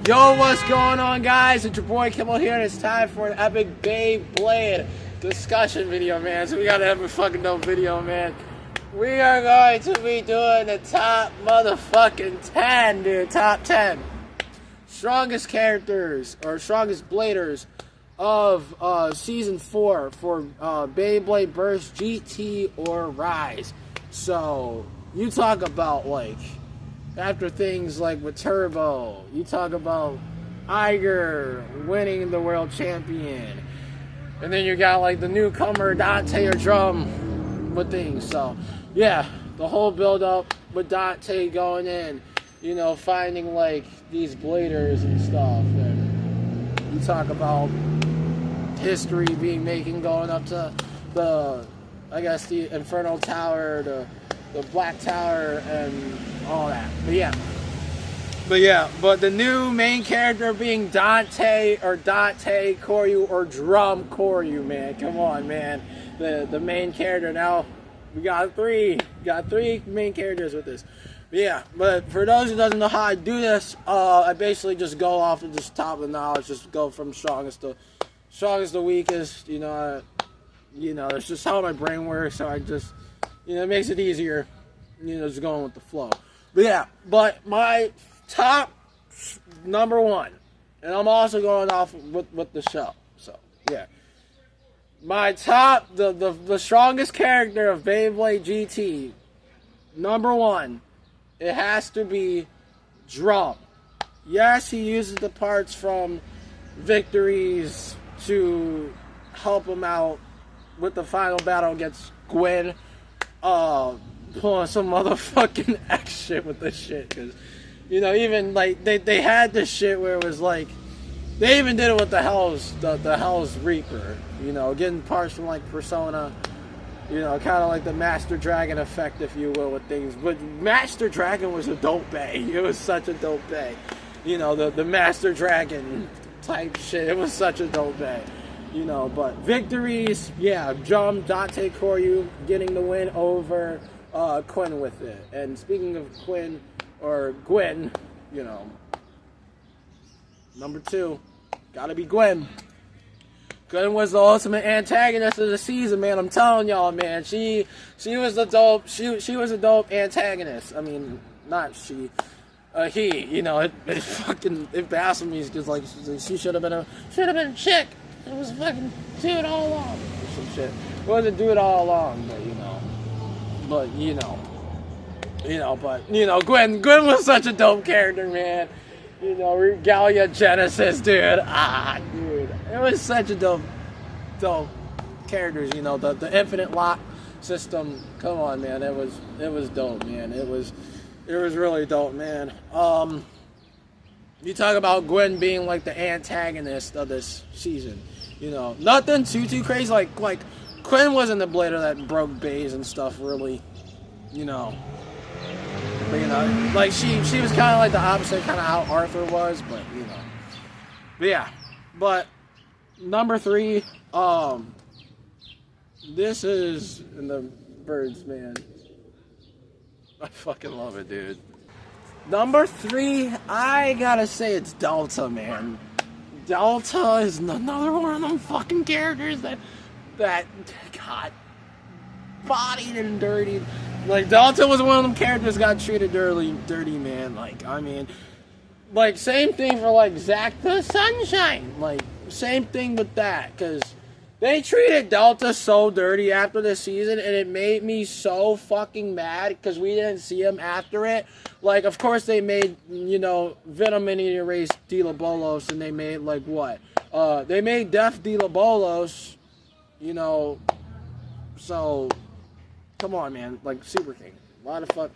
Yo, what's going on, guys? It's your boy Kimmel here, and it's time for an epic Beyblade discussion video, man. So we gotta have a fucking dope video, man. We are going to be doing the top motherfucking 10, dude. Top 10 strongest characters or strongest bladers of season 4 for Beyblade Burst, GT, or Rise. So you talk about like after things like with Turbo, you talk about Iger winning the world champion, and then you got like the newcomer Dante or Drum with things. So yeah, the whole build up with Dante going in, you know, finding like these bladers and stuff, and you talk about history being making going up to the, I guess, the Inferno Tower, the Black Tower, and all that. But the new main character being Dante Koryu or Drum Koryu, man. Come on, man. The main character. Now we got three main characters with this. But for those who doesn't know how I do this, I basically just go off of just top of the knowledge, just go from strongest to weakest. You know, it's just how my brain works. So I just, it makes it easier, just going with the flow. But my top number one, and I'm also going off with the show. So my top, the strongest character of Beyblade GT, number one, it has to be Drum. Yes, he uses the parts from Victories to help him out with the final battle against Gwen. Pulling some motherfucking X shit with this shit, because even like they had this shit where it was like they even did it with the Hell's Reaper, getting parts from like Persona, kind of like the Master Dragon effect, if you will, with things. But Master Dragon was a dope bay. It was such a dope bay. The Master Dragon type shit. It was such a dope bay. But Victories, Drum, Dante Koryu getting the win over Quinn with it. And speaking of Quinn or Gwen, number two, gotta be Gwen. Gwen was the ultimate antagonist of the season, man. I'm telling y'all, man. She was the dope. She was a dope antagonist. I mean, not she. He. It baffles me because like she should have been a chick. It was fucking dude all along. Some shit. It wasn't dude all along, but Gwen was such a dope character, man. Regalia Genesis, dude. Dude. It was such a dope characters, the infinite lock system. Come on, man. It was dope, man. It was really dope, man. You talk about Gwen being like the antagonist of this season. Nothing too crazy. Like Quinn wasn't the blader that broke bays and stuff, really. But like she was kind of like the opposite, kind of how Arthur was. But number three, this is in the birds, man. I fucking love it, dude. Number three, I gotta say it's Delta, man. Delta is another one of them fucking characters that got bodied and dirtied. Like, Delta was one of them characters that got treated dirty, man. Like, same thing for, like, Zack the Sunshine. Like, same thing with that, because they treated Delta so dirty after the season, and it made me so fucking mad, because we didn't see him after it. Like, of course, they made, Venom Mini erase De La Bolos, and they made, like, what? They made Death De La Bolos, so, come on, man. Like, Super King. Why the fuck,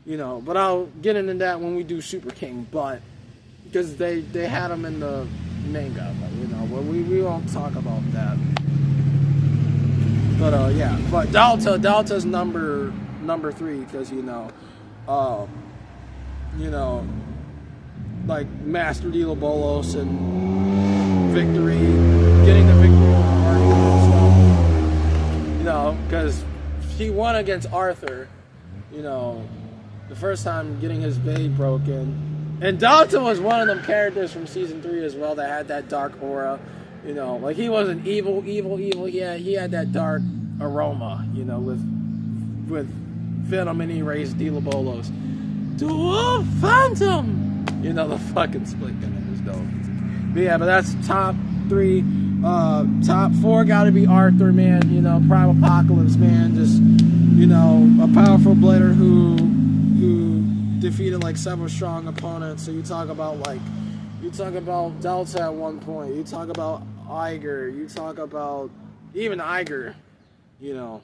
but I'll get into that when we do Super King, but, because they had him in the manga, but, we won't talk about that. But, but Delta's number three, because, like Master De La Bolos and Victory, getting the victory over Arthur and stuff. Because he won against Arthur, the first time getting his bay broken, And Dalton was one of them characters from season 3 as well that had that dark aura. You know, like he wasn't evil. He had that dark aroma. You know, with venom and erased Dilabolos. Dual Phantom. You know, the fucking split gun was dope. But yeah, but that's top 3. Top 4 got to be Arthur, man. You know, Prime Apocalypse, man. Just, you know, a powerful blader who defeated like several strong opponents. So you talk about Delta at one point. You talk about Iger. You talk about even Iger. You know,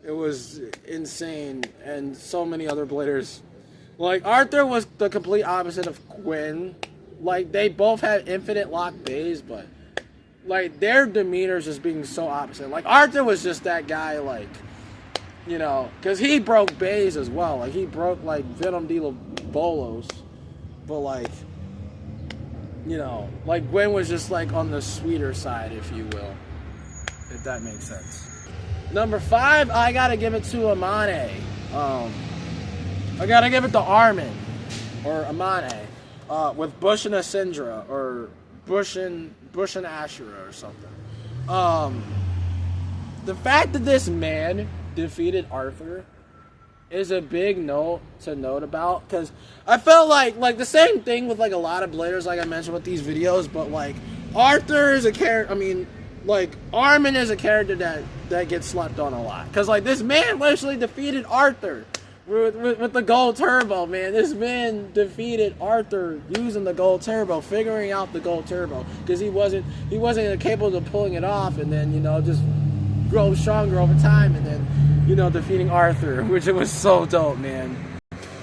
it was insane, and so many other bladers. Like Arthur was the complete opposite of Quinn. Like they both had infinite lock bays, but like their demeanors just being so opposite. Like Arthur was just that guy, like, you know, because he broke bays as well. Like he broke like Venom Bolos, but like, you know, like Gwen was just like on the sweeter side, if you will, if that makes sense. Number 5, I gotta give it to Amane. I gotta give it to Armin or Amane with Bush and Asindra or Bush and Ashura or something. The fact that this man defeated Arthur is a big note to note about, because I felt like the same thing with like a lot of bladers, like I mentioned with these videos, but like Arthur is a character. I mean, like Armin is a character that gets slept on a lot, because like this man literally defeated Arthur with the gold turbo, man. This man defeated Arthur using the gold turbo, figuring out the gold turbo, because he wasn't capable of pulling it off, and then, you know, just grow stronger over time, and then, you know, defeating Arthur, which it was so dope, man.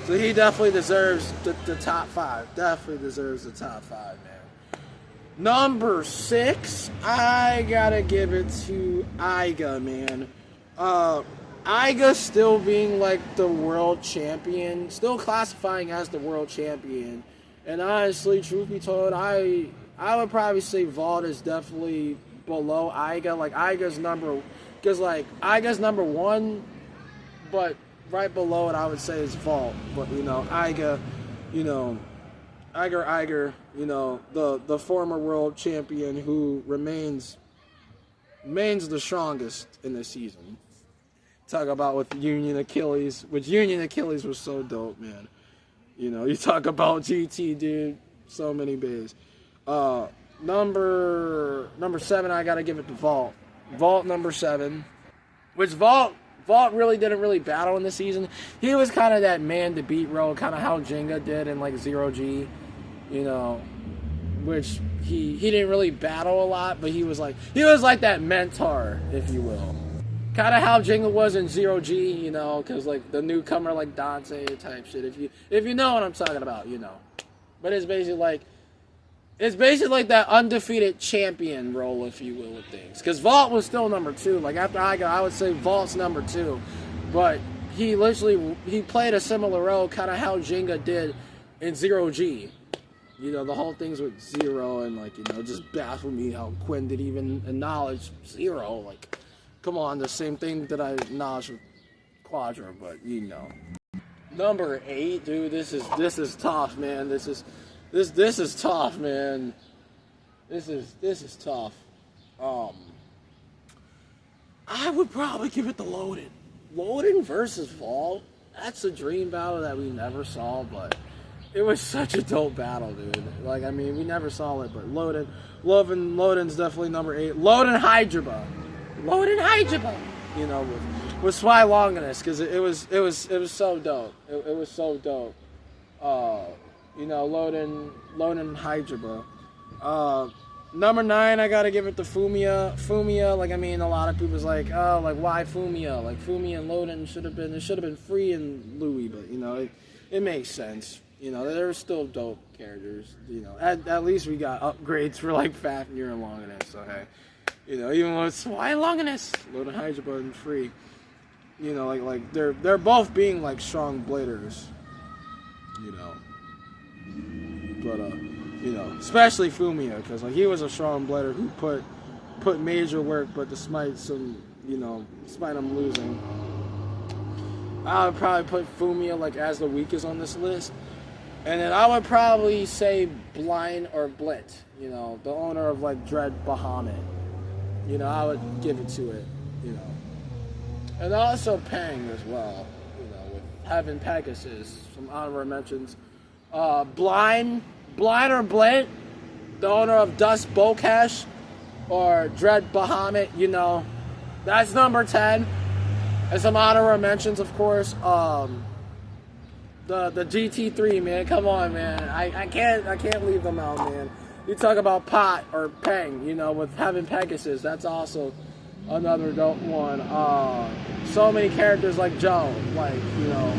So he definitely deserves the top 5. Definitely deserves the top 5, man. Number 6, I gotta give it to Iga, man. Iga still being like the world champion, still classifying as the world champion. And honestly, truth be told, I would probably say Vault is definitely below Iga. Like Iga's number 1, but right below it I would say is Vault. But you know, Iga, you know, Iger, you know, the former world champion who remains the strongest in this season. Talk about with Union Achilles, which Union Achilles was so dope, man. You know, you talk about GT, dude, so many bays. Number 7, I gotta give it to Vault. Vault number 7, which Vault really didn't really battle in the season. He was kind of that man to beat role, kind of how Jenga did in like 0G, you know, which he didn't really battle a lot, but he was like that mentor, if you will. Kind of how Jenga was in 0G, you know, because like the newcomer like Dante type shit. If you know what I'm talking about, you know. But it's basically like that undefeated champion role, if you will, with things. Because Vault was still number 2. Like after I would say Vault's number 2, but he played a similar role, kind of how Jenga did in 0G. You know, the whole things with Zero, and like, you know, just baffled me how Quinn didn't even acknowledge Zero. Like, come on, the same thing that I acknowledged with Quadra, but you know. Number 8, dude, this is tough, man. This is tough, man. This is tough. I would probably give it to Loden. Loden versus Vault. That's a dream battle that we never saw, but it was such a dope battle, dude. Like, I mean, we never saw it, but Loden's definitely number 8. Loden Hydraba. You know, with Swy Longinus, because it was so dope. It was so dope. You know, Loden Hydraba. Number 9, I gotta give it to Fumia. Fumia, like, I mean, a lot of people's like, oh, like, why Fumia? Like, Fumia and Loden should have been Free and Louis, but you know, it makes sense. You know, they're still dope characters. You know, at least we got upgrades for like Fafnir and Longinus. So hey, you know, even with Swy Longinus, Loden Hydraba and Free. You know, like they're both being like strong bladers. You know, but you know, especially Fumia, because like he was a strong blader who put major work, but despite him losing, I would probably put Fumia like as the weakest on this list. And then I would probably say Blind or Blit, you know, the owner of like Dread Bahamut. You know, I would give it to it, you know. And also Pang as well, you know, with having Pegasus, some honorable mentions. Blind or Blit, the owner of Dust Bokash or Dread Bahamut, you know, that's number 10. And some honorable mentions, of course. The GT3, man, come on, man. I can't leave them out, man. You talk about Pot or Peng, you know, with having Pegasus. That's also another dope one. So many characters like Joe, like, you know.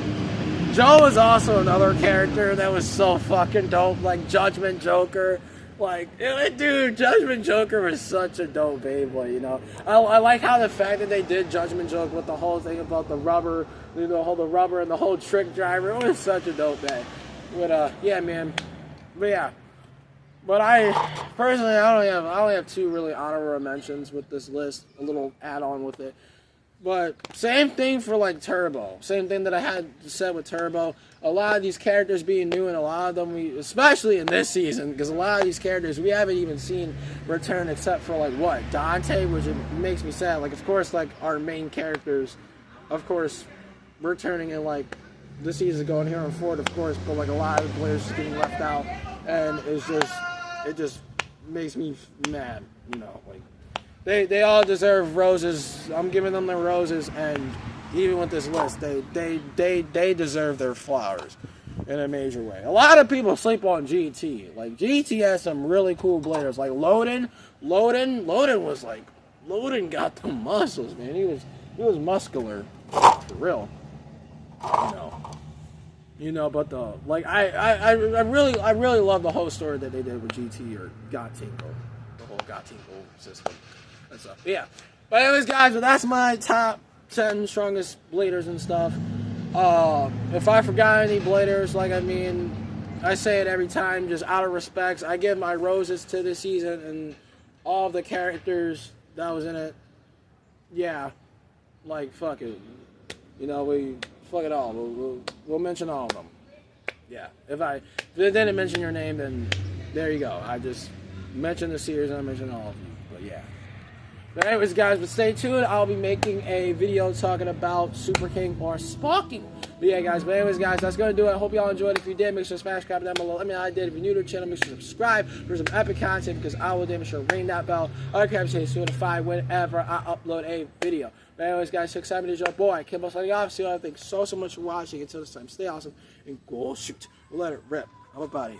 Joe is also another character that was so fucking dope, like Judgment Joker. Like, dude, Judgment Joker was such a dope Beyblade, you know. I like how the fact that they did Judgment Joker with the whole thing about the rubber, you know, the rubber and the whole trick driver. It was such a dope day. But yeah, man. But yeah. But I personally, I only have 2 really honorable mentions with this list. A little add-on with it. But same thing for like Turbo. Same thing that I had said with Turbo. A lot of these characters being new, and a lot of them, especially in this season, because a lot of these characters we haven't even seen return except for like what? Dante, which it makes me sad. Like, of course, like our main characters, of course, returning in like this season going here on forward, of course, but like a lot of the players just getting left out, and it just makes me mad, you know, like. They all deserve roses. I'm giving them their roses, and even with this list, they deserve their flowers in a major way. A lot of people sleep on GT. Like, GT has some really cool bladers. Like Loden was like, Loden got the muscles, man. He was muscular for real. You know, but the like I really love the whole story that they did with GT or Gatinko, the whole Gatinko system. And stuff. Yeah. But anyways, guys, well, that's my top 10 strongest bladers and stuff. If I forgot any bladers, like, I mean, I say it every time, just out of respect. I give my roses to this season and all of the characters that was in it. Yeah. Like, fuck it. You know, fuck it all. We'll mention all of them. Yeah. If I didn't mention your name, then there you go. I just mentioned the series and I mentioned all of you. But yeah. But anyways, guys, but stay tuned. I'll be making a video talking about Super King or Sparking. But yeah, guys, but anyways, guys, that's going to do it. I hope y'all enjoyed. If you did, make sure to smash comment down below. Let me know how I did. If you're new to the channel, make sure to subscribe for some epic content, because I will make sure to ring that bell. Other crap say notified whenever I upload a video. But anyways, guys, so excited to your boy. Kimbo signing off. See you all. Thanks so much for watching. Until this time, stay awesome and go shoot. Let it rip. I'm about here.